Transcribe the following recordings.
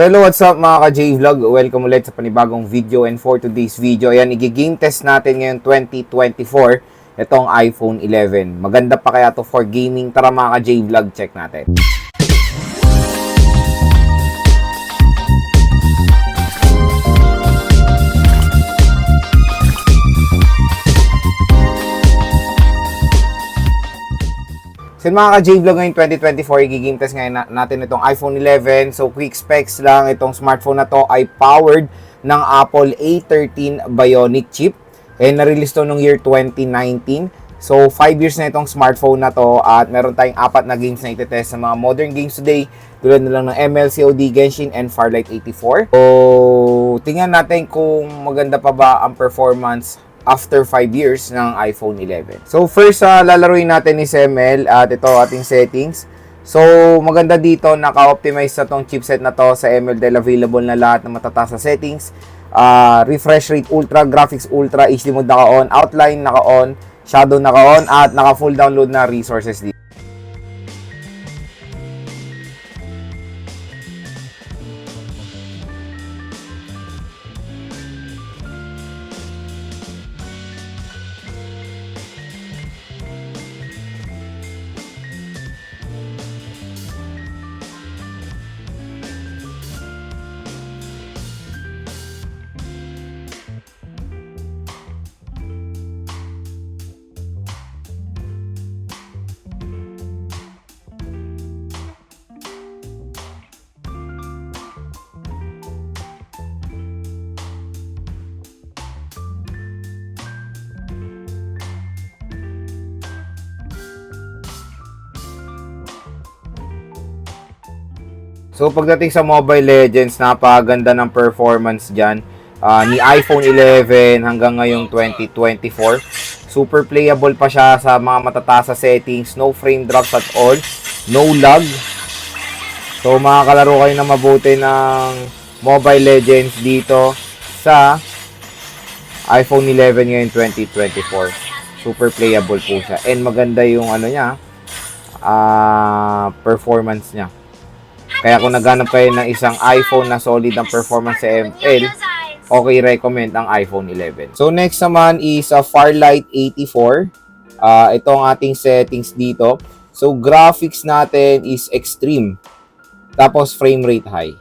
Hello, what's up mga ka-J-Vlog? Welcome ulit sa panibagong video, and for today's video, ayan, i-game test natin ngayon 2024 itong iPhone 11. Maganda pa kaya to for gaming? Tara mga ka-J-Vlog, check natin. So mga ka-J-Vlog, ngayon 2024, i-game test ngayon natin itong iPhone 11. So quick specs lang, itong smartphone na to ay powered ng Apple A13 Bionic chip. Na-release to noong year 2019. So 5 years na itong smartphone na to at meron tayong 4 na games na itetest sa mga modern games today. Tulad na lang ng ML, COD, Genshin, and Farlight 84. So tingnan natin kung maganda pa ba ang performance after 5 years ng iPhone 11. So first, lalaruin natin ni ML at ito ating settings. So maganda dito, naka-optimize na tong chipset na to sa ML dahil available na lahat ng matataas na settings. Refresh rate ultra, graphics ultra, HD mode naka-on, outline naka-on, shadow naka-on, at naka-full download na resources dito. So pagdating sa Mobile Legends, napakaganda ng performance dyan ni iPhone 11 hanggang ngayong 2024. Super playable pa siya sa mga matataas sa settings, no frame drops at all, no lag. So makakalaro kayo na mabuti ng Mobile Legends dito sa iPhone 11 ngayon 2024. Super playable po siya. And maganda yung performance niya. Kaya kung naghanap kayo ng isang iPhone na solid ang performance sa ML, okay, recommend ang iPhone 11. So next naman is Farlight 84. Ito ang ating settings dito. So graphics natin is extreme. Tapos frame rate high.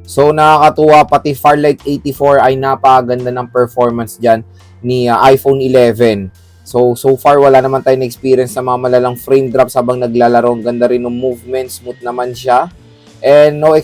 So nakakatuwa, pati Farlight 84 ay napakaganda ng performance dyan ni iPhone 11. So far wala naman tayong experience sa mga malalang frame drops habang naglalaro. Ang ganda rin ng movement, smooth naman siya. And no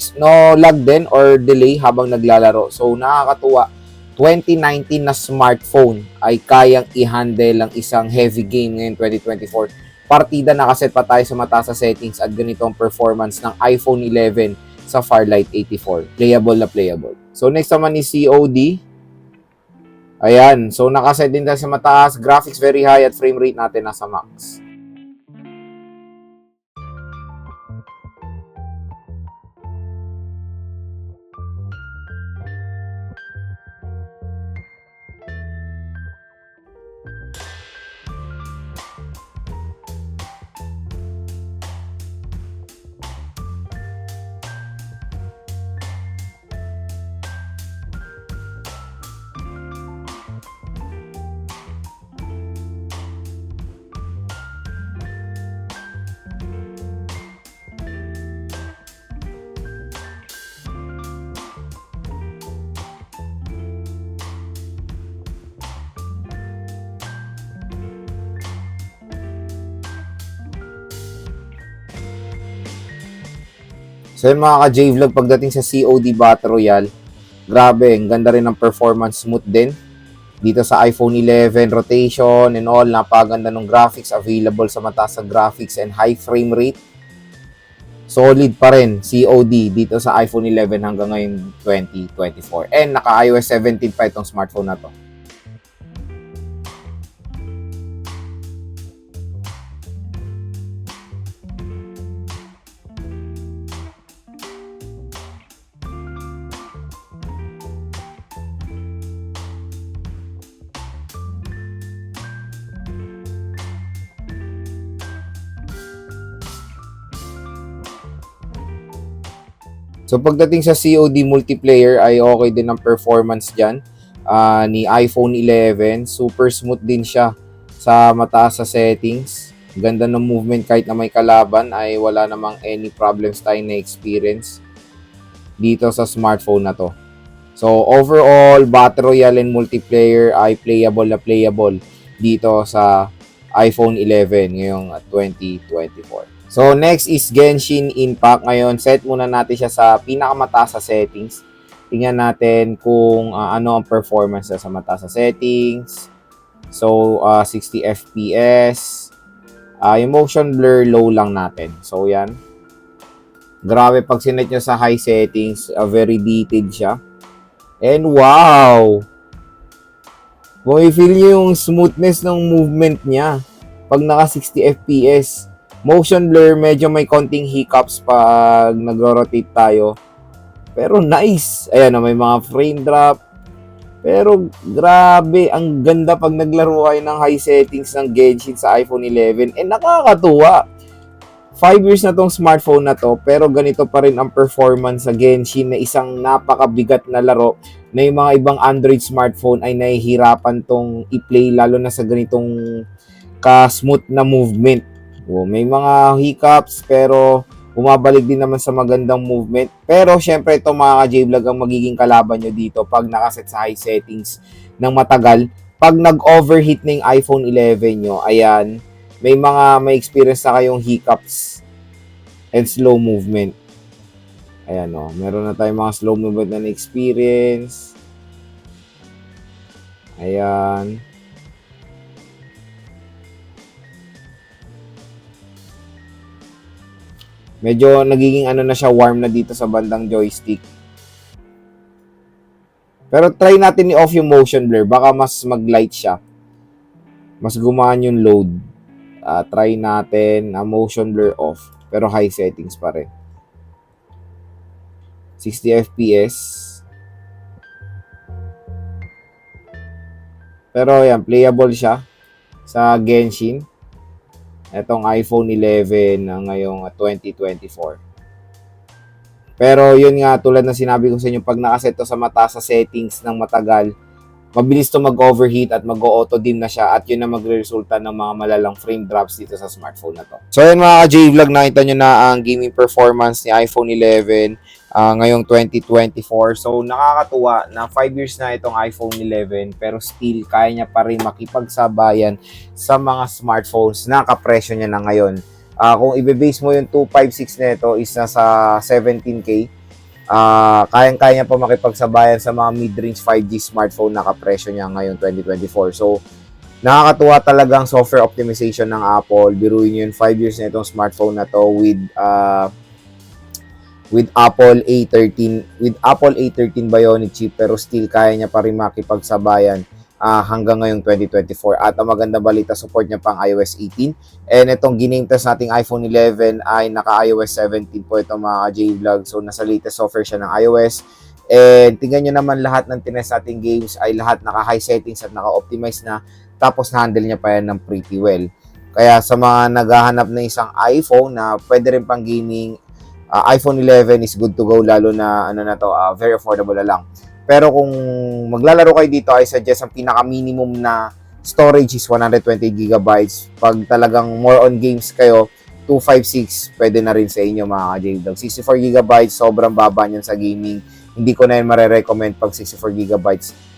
lag din or delay habang naglalaro. So nakakatuwa, 2019 na smartphone ay kayang i-handle ang isang heavy game ngayon 2024. Partida nakaset pa tayo sa mataas sa settings at ganito ang performance ng iPhone 11 sa Farlight 84. Playable na playable. So next naman is COD. Ayan. So nakaset din tayo sa mataas. Graphics very high at frame rate natin nasa max. So yun mga ka-J-Vlog, pagdating sa COD Battle Royale, Grabe, ang ganda rin ng performance, smooth din. Dito sa iPhone 11, rotation and all, napaganda ng graphics, available sa mataas sa graphics and high frame rate. Solid pa rin, COD, dito sa iPhone 11 hanggang ngayon 2024. And naka-iOS 17 pa itong smartphone na to. So pagdating sa COD multiplayer ay okay din ang performance dyan ni iPhone 11. Super smooth din siya sa mataas sa settings. Ganda ng movement kahit na may kalaban ay wala namang any problems tayo na experience dito sa smartphone na to. So overall, Battle Royale and multiplayer ay playable dito sa iPhone 11 ngayong 2024. So, next is Genshin Impact. Ngayon, set muna natin siya sa pinakamataas sa settings. Tingnan natin kung ano ang performance sa mataas sa settings. So, 60 FPS. Yung motion blur, low lang natin. So, yan. Grabe, pag sinet nyo sa high settings, very detailed siya. And wow! Feel nyo yung smoothness ng movement niya pag naka 60 FPS. Motion blur, medyo may konting hiccups pag nagro-rotate tayo. Pero nice. Ayan, may mga frame drop. Pero grabe, ang ganda pag naglaro kayo ng high settings ng Genshin sa iPhone 11. And nakakatuwa. 5 years na tong smartphone na to, pero ganito pa rin ang performance sa Genshin na isang napakabigat na laro na yung mga ibang Android smartphone ay nahihirapan tong i-play lalo na sa ganitong ka-smooth na movement. May mga hiccups pero bumabalik din naman sa magandang movement. Pero syempre ito mga ka-J-Vlog ang magiging kalaban nyo dito pag nakaset sa high settings ng matagal. Pag nag-overheat na yung iPhone 11 nyo, ayan, may experience na kayong hiccups and slow movement. Ayan meron na tayong mga slow movement na experience. Ayan. Medyo nagiging na siya, warm na dito sa bandang joystick. Pero try natin i-off yung motion blur. Baka mas mag-light siya. Mas gumaan yung load. Try natin motion blur off. Pero high settings pa rin. 60 FPS. Pero yan, playable siya sa Genshin. Itong iPhone 11 na ngayong 2024. Pero yun nga, tulad na sinabi ko sa inyo, pag nakaset to sa mataas sa settings ng matagal, mabilis to mag-overheat at mag-auto dim na siya at yun na magre-resulta ng mga malalang frame drops dito sa smartphone na to. So yun mga ka-J-Vlog, nakita nyo na ang gaming performance ni iPhone 11 ngayong 2024. So nakakatuwa na 5 years na itong iPhone 11 pero still kaya niya pa rin makipagsabayan sa mga smartphones na kapresyo niya na ngayon. Kung i-base mo yung 256 na ito is nasa 17K. Kayang-kaya niya pa makipagsabayan sa mga mid-range 5G smartphone na kapresyo niya ngayon 2024. So, nakakatuwa talaga ang software optimization ng Apple. Biruin nyo yun, 5 years na itong smartphone na to with Apple A13 Bionic chip pero still kaya niya pa rin makipagsabayan hanggang ngayong 2024. At ang maganda balita, support niya pang iOS 18. And itong giname test nating iPhone 11 ay naka-iOS 17 po ito mga J-Vlog. So, nasa latest software siya ng iOS. And tingnan nyo naman lahat ng tinest nating games ay lahat naka-high settings at naka-optimize na. Tapos na-handle niya pa yan ng pretty well. Kaya sa mga naghahanap ng isang iPhone na pwede rin pang gaming, iPhone 11 is good to go lalo na very affordable na lang. Pero kung maglalaro kayo dito, I suggest ang pinaka-minimum na storage is 120GB. Pag talagang more on games kayo, 256 pwede na rin sa inyo mga ka-J-Vlog. 64GB, sobrang baba niyan sa gaming. Hindi ko na yun marirecommend pag 64GB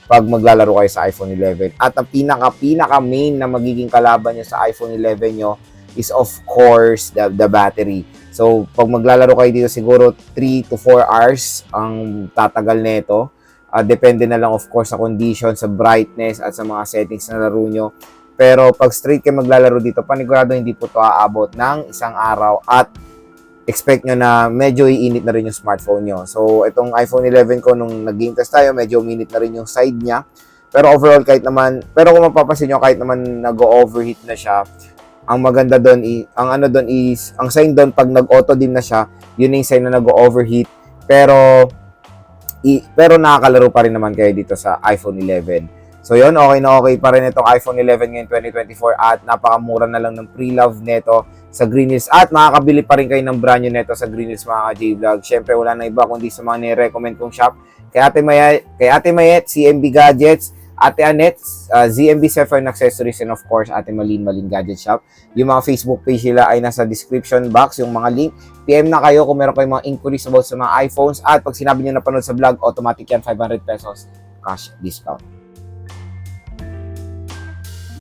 pag maglalaro kayo sa iPhone 11. At ang pinaka main na magiging kalaban nyo sa iPhone 11 nyo is of course the battery. So pag maglalaro kayo dito siguro 3 to 4 hours ang tatagal nito. Depende na lang of course sa condition, sa brightness at sa mga settings na laro nyo. Pero pag straight kayo maglalaro dito, panigurado hindi po ito aabot ng isang araw at expect nyo na medyo iinit na rin yung smartphone nyo. So, itong iPhone 11 ko, nung nag-game test tayo, medyo uminit na rin yung side niya. Pero overall, pero kung mapapansin nyo, kahit naman nag-overheat na siya, ang maganda doon, ang sign doon pag nag-auto dim na siya, yun yung sign na nag-overheat. Pero nakakalaro pa rin naman kayo dito sa iPhone 11. So yun, okay na okay pa rin itong iPhone 11 ngayon 2024 at napakamura na lang ng pre-love neto sa Green Hills at makakabili pa rin kayo ng brand new neto sa Green Hills mga ka-J-Vlog. Syempre wala na iba kundi sa mga nire-recommend kong shop. Kay Ate Mayet, CMB Gadgets, Ate Annette, ZMB Cellphone Accessories, and of course, Ate Malin Gadget Shop. Yung mga Facebook page nila ay nasa description box, yung mga link. PM na kayo kung meron kayong mga inquiries about sa mga iPhones at pag sinabi nyo napanood sa vlog, automatic yan 500 pesos cash discount.